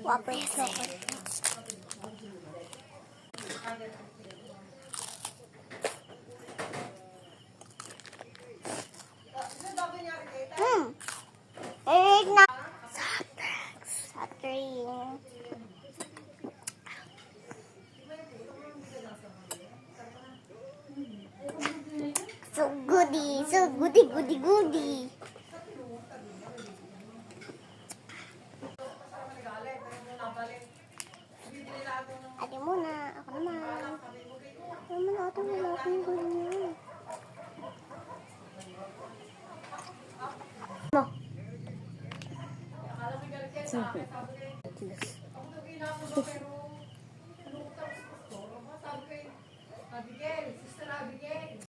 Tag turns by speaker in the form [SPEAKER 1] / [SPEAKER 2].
[SPEAKER 1] Whopper chocolate. Na. Soft drink. So goody. Ate muna, ako naman. Ate muna, ako ganyan. Mo.